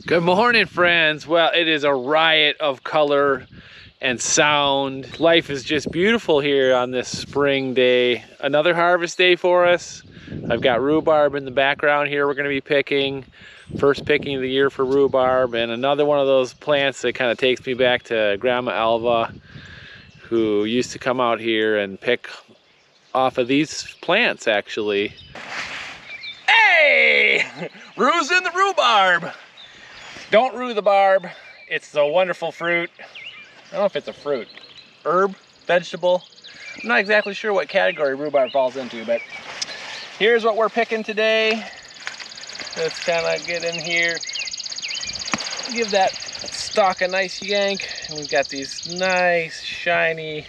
Good morning, friends. Well, it is a riot of color and sound. Life is just beautiful here on this spring day. Another harvest day for us. I've got rhubarb in the background here we're going to be picking. First picking of the year for rhubarb, and another one of those plants that kind of takes me back to Grandma Elva, who used to come out here and pick off of these plants actually. Hey! Rhu's in the rhubarb! Don't rue the barb. It's a wonderful fruit. I don't know if it's a fruit. Herb? Vegetable? I'm not exactly sure what category rhubarb falls into, but here's what we're picking today. Let's kind of get in here. Give that stalk a nice yank. And we've got these nice, shiny,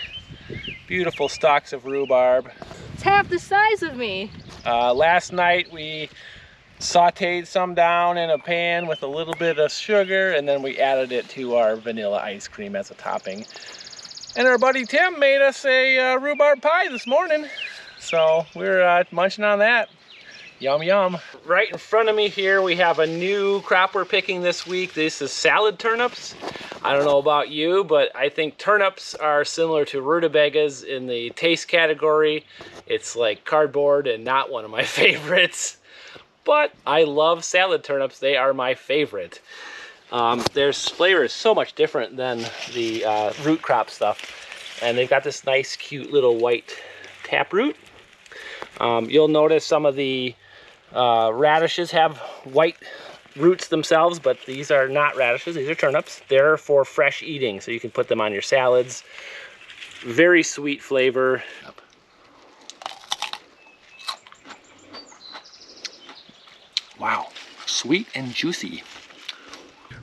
beautiful stalks of rhubarb. It's half the size of me. Last night we sauteed some down in a pan with a little bit of sugar, and then we added it to our vanilla ice cream as a topping. And our buddy Tim made us a rhubarb pie this morning, so we're munching on that. Yum yum. Right in front of me here we have a new crop we're picking this week. This is salad turnips. I don't know about you, but I think turnips are similar to rutabagas in the taste category. It's like cardboard and not one of my favorites. But I love salad turnips. They are my favorite. Their flavor is so much different than the root crop stuff. And they've got this nice, cute little white taproot. You'll notice some of the radishes have white roots themselves, but these are not radishes. These are turnips. They're for fresh eating, so you can put them on your salads. Very sweet flavor. Wow, sweet and juicy.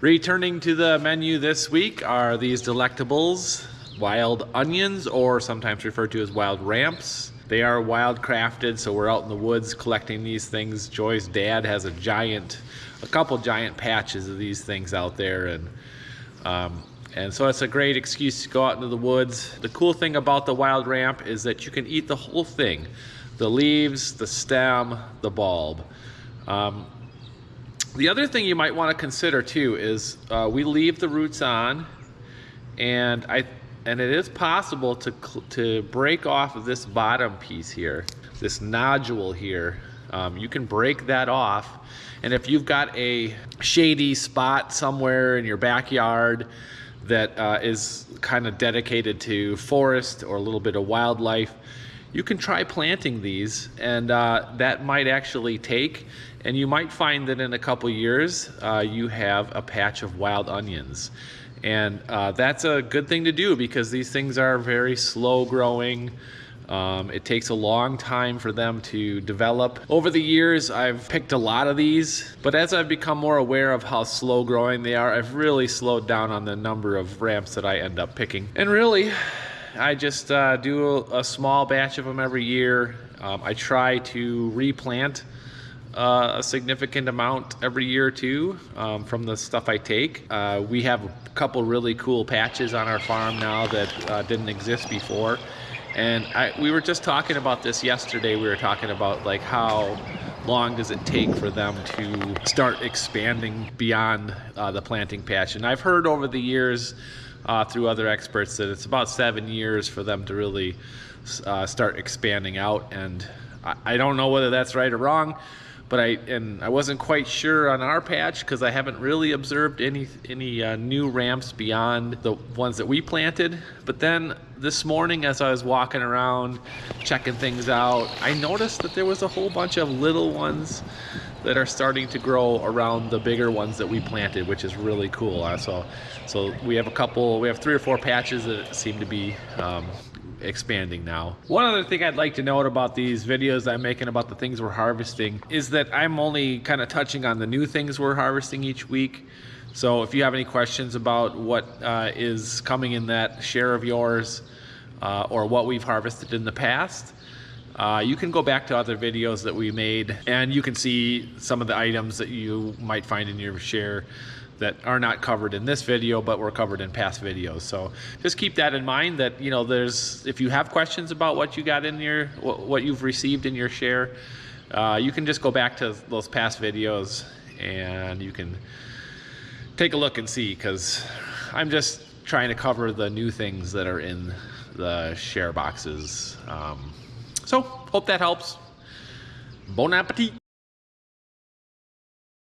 Returning to the menu this week are these delectables, wild onions, or sometimes referred to as wild ramps. They are wild crafted, so we're out in the woods collecting these things. Joy's dad has a couple giant patches of these things out there, and so it's a great excuse to go out into the woods. The cool thing about the wild ramp is that you can eat the whole thing. The leaves, the stem, the bulb. The other thing you might want to consider too is we leave the roots on, and it is possible to break off of this bottom piece here, this nodule here. You can break that off, and if you've got a shady spot somewhere in your backyard that is kind of dedicated to forest or a little bit of wildlife, you can try planting these, and that might actually take, and you might find that in a couple years you have a patch of wild onions. And that's a good thing to do because these things are very slow growing. It takes a long time for them to develop. Over the years, I've picked a lot of these, but as I've become more aware of how slow growing they are, I've really slowed down on the number of ramps that I end up picking. And really, I just do a small batch of them every year. I try to replant a significant amount every year or two from the stuff I take. We have a couple really cool patches on our farm now that didn't exist before. And we were just talking about this yesterday. We were talking about like how long does it take for them to start expanding beyond the planting patch. And I've heard over the years through other experts that it's about 7 years for them to really start expanding out. And I don't know whether that's right or wrong, but I wasn't quite sure on our patch because I haven't really observed any new ramps beyond the ones that we planted. But then this morning, as I was walking around checking things out, I noticed that there was a whole bunch of little ones that are starting to grow around the bigger ones that we planted, which is really cool. So we have 3 or 4 patches that seem to be expanding now. One other thing I'd like to note about these videos I'm making about the things we're harvesting is that I'm only kind of touching on the new things we're harvesting each week. So if you have any questions about what is coming in that share of yours or what we've harvested in the past, you can go back to other videos that we made and you can see some of the items that you might find in your share that are not covered in this video but were covered in past videos. So just keep that in mind, that if you have questions about what you got in your what you've received in your share, you can just go back to those past videos and you can take a look and see, because I'm just trying to cover the new things that are in the share boxes. So hope that helps. Bon appetit.